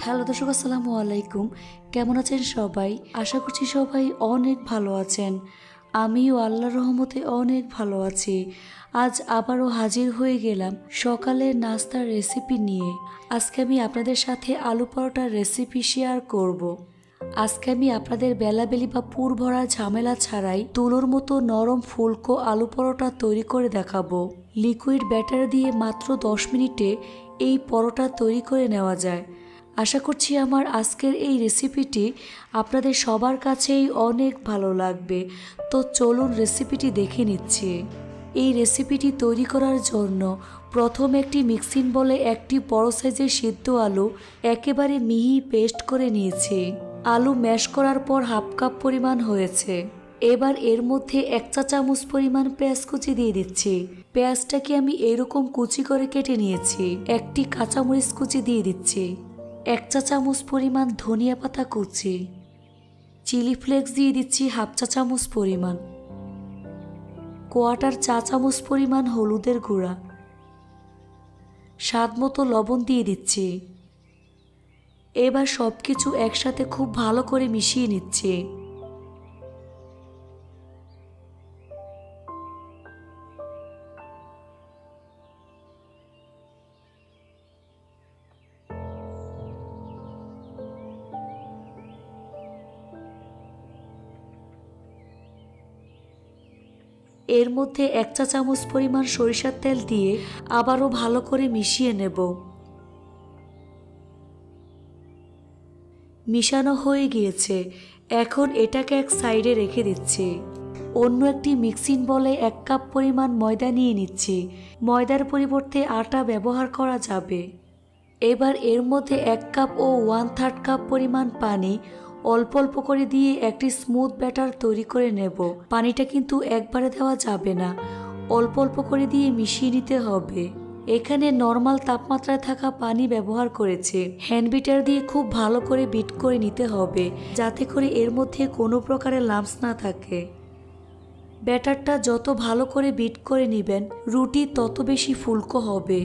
Hello দর্শক, আসসালামু আলাইকুম। কেমন আছেন সবাই? আশা করছি সবাই অনেক ভালো আছেন। আমিও আল্লাহর রহমতে অনেক ভালো আছি। আজ আবারও হাজির হয়ে গেলাম সকালের নাস্তার রেসিপি নিয়ে। আজকে আমি আপনাদের সাথে আলু পরোটার রেসিপি শেয়ার করব। আজকে আমি আপনাদের বেলাবেলি বা পুর ভরা ঝামেলা ছাড়াই তুলোর মতো নরম ফুলকো আলু পরোটা তৈরি করে দেখাবো। লিকুইড ব্যাটার দিয়ে মাত্র 10 মিনিটে এই পরোটা তৈরি করে নেওয়া যায়। আশা করছি আমার আজকের এই রেসিপিটি আপনাদের সবার কাছেই অনেক ভালো লাগবে। তো চলুন রেসিপিটি দেখে নিচ্ছি। এই রেসিপিটি তৈরি করার জন্য প্রথম একটি মিক্সিং বলে একটি বড় সাইজের সিদ্ধ আলু একেবারে মিহি পেস্ট করে নিয়েছি। আলু ম্যাশ করার পর হাফ কাপ পরিমাণ হয়েছে। এবার এর মধ্যে 1 চা চামচ পরিমাণ পেঁয়াজ কুচি দিয়ে দিচ্ছি। পেঁয়াজটাকে আমি এরকম কুচি করে কেটে নিয়েছি। একটি কাঁচামরিচ কুচি দিয়ে দিচ্ছি। 1 চা চামচ পরিমাণ ধনিয়া পাতা কুচি। চিলি ফ্লেক্স দিয়ে দিচ্ছি হাফ চা চামচ পরিমাণ। কোয়ার্টার চা চামচ পরিমাণ হলুদের গুঁড়া। স্বাদ মতো লবণ দিয়ে দিচ্ছি। এবার সবকিছু একসাথে খুব ভালো করে মিশিয়ে নিচ্ছি। এর মধ্যে 1 চা চামচ পরিমাণ সরিষার তেল দিয়ে আবারও ভালো করে মিশিয়ে নেব। মিশানো হয়ে গিয়েছে। এখন এটাকে এক সাইডে রেখে দিচ্ছি। অন্য একটি মিক্সিং বলে 1 কাপ পরিমাণ ময়দা নিয়ে নিচ্ছি। ময়দার পরিবর্তে আটা ব্যবহার করা যাবে। এবার এর মধ্যে 1 কাপ ও 1/3 কাপ পরিমাণ পানি অল্প অল্প করে দিয়ে একটি স্মুথ ব্যাটার তৈরি করে নেব। পানিটা কিন্তু একবারে দেওয়া যাবে না, অল্প অল্প করে দিয়ে মিশিয়ে নিতে হবে। এখানে নর্মাল তাপমাত্রায় থাকা পানি ব্যবহার করেছে। হ্যান্ড বিটার দিয়ে খুব ভালো করে বিট করে নিতে হবে, যাতে করে এর মধ্যে কোনো প্রকারের লাম্পস না থাকে। ব্যাটারটা যত ভালো করে বিট করে নেবেন, রুটি তত বেশি ফুলকো হবে।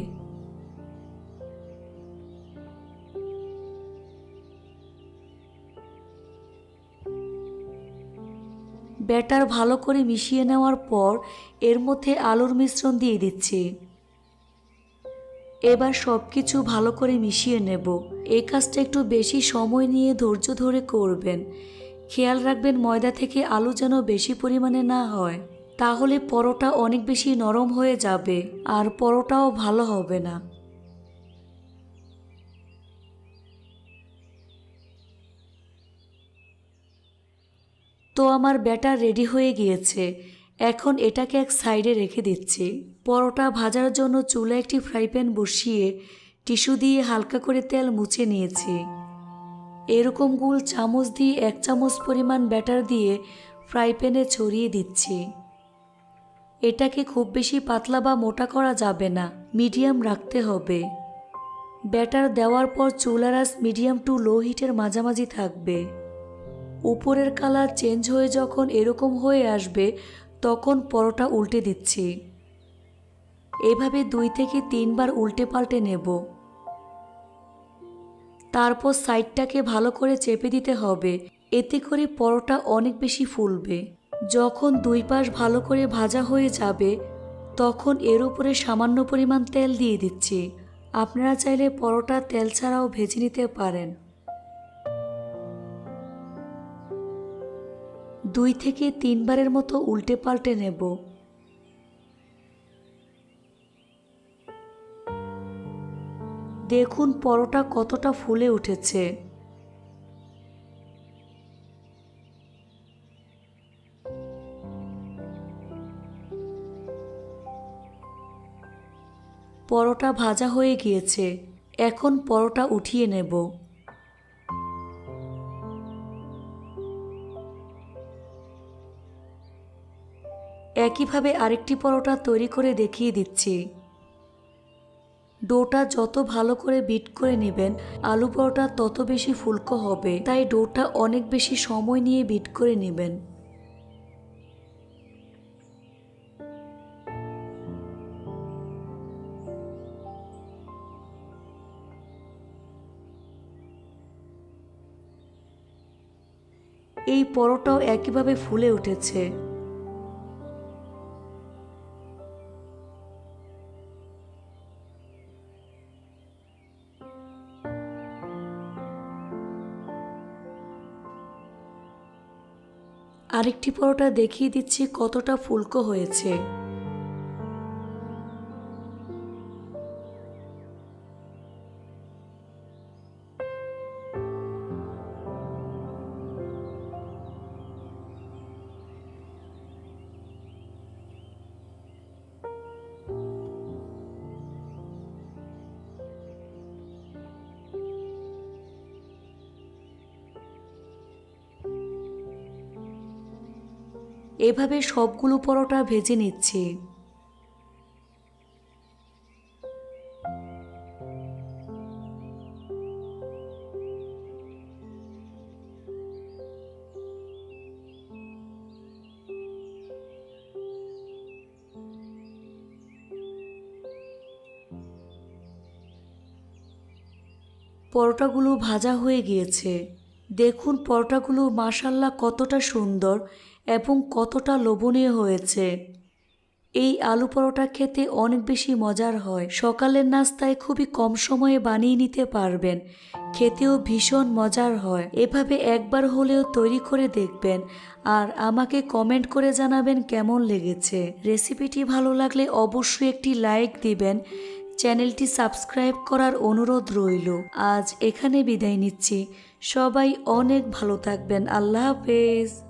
ব্যাটার ভালো করে মিশিয়ে নেওয়ার পর এর মধ্যে আলুর মিশ্রণ দিয়ে দিচ্ছি। এবার সবকিছু ভালো করে মিশিয়ে নেব। এই কাজটা একটু বেশি সময় নিয়ে ধৈর্য ধরে করবেন। খেয়াল রাখবেন ময়দা থেকে আলু যেন বেশি পরিমাণে না হয়, তাহলে পরোটা অনেক বেশি নরম হয়ে যাবে আর পরোটাও ভালো হবে না। তো আমার ব্যাটার রেডি হয়ে গিয়েছে। এখন এটাকে এক সাইডে রেখে দিচ্ছি। পরোটা ভাজার জন্য চুলায় একটি ফ্রাই প্যান বসিয়ে টিস্যু দিয়ে হালকা করে তেল মুছে নিয়েছি। এরকম গোল চামচ দিয়ে 1 চামচ পরিমাণ ব্যাটার দিয়ে ফ্রাই প্যানে ছড়িয়ে দিচ্ছি। এটাকে খুব বেশি পাতলা বা মোটা করা যাবে না, মিডিয়াম রাখতে হবে। ব্যাটার দেওয়ার পর চুলার আঁচ মিডিয়াম টু লো হিটের মাঝামাঝি থাকবে। উপরের কালার চেঞ্জ হয়ে যখন এরকম হয়ে আসবে, তখন পরোটা উল্টে দিচ্ছি। এভাবে 2 থেকে 3 বার উল্টে পাল্টে নেব। তারপর সাইডটাকে ভালো করে চেপে দিতে হবে, এতে করে পরোটা অনেক বেশি ফুলবে। যখন 2 পাশ ভালো করে ভাজা হয়ে যাবে, তখন এর উপরে সামান্য পরিমাণ তেল দিয়ে দিচ্ছি। আপনারা চাইলে পরোটা তেল ছাড়াও ভেজে নিতে পারেন। 2 থেকে 3 বারের মতো উল্টে পাল্টে নেব। দেখুন পরোটা কতটা ফুলে উঠেছে। পরোটা ভাজা হয়ে গিয়েছে। এখন পরোটা উঠিয়ে নেব। একইভাবে আরেকটি পরোটা তৈরি করে দেখিয়ে দিচ্ছি। ডোটা যত ভালো করে বিট করে নেবেন, আলু পরোটা তত বেশি ফুলকো হবে, তাই ডোটা অনেক বেশি সময় নিয়ে বিট করে নেবেন। এই পরোটাও একইভাবে ফুলে উঠেছে। আরেকটি পরোটা দেখিয়ে দিচ্ছি কতটা ফুলকো হয়েছে। এভাবে সবগুলো পরোটা ভেজে নিচ্ছি। পরোটাগুলো ভাজা হয়ে গিয়েছে। দেখুন পরোটাগুলো মাশাআল্লাহ কতটা সুন্দর এবং কতটা লোভনীয় হয়েছে। এই আলু পরোটা খেতে অনেক বেশি মজার হয়। সকালের নাস্তায় খুবই কম সময়ে বানিয়ে নিতে পারবেন, খেতেও ভীষণ মজার হয়। এভাবে একবার হলেও তৈরি করে দেখবেন আর আমাকে কমেন্ট করে জানাবেন কেমন লেগেছে। রেসিপিটি ভালো লাগলে অবশ্যই একটি লাইক দিবেন। চ্যানেলটি সাবস্ক্রাইব করার অনুরোধ রইল। আজ এখানে বিদায় নিচ্ছি। সবাই অনেক ভালো থাকবেন। আল্লাহ হাফেজ।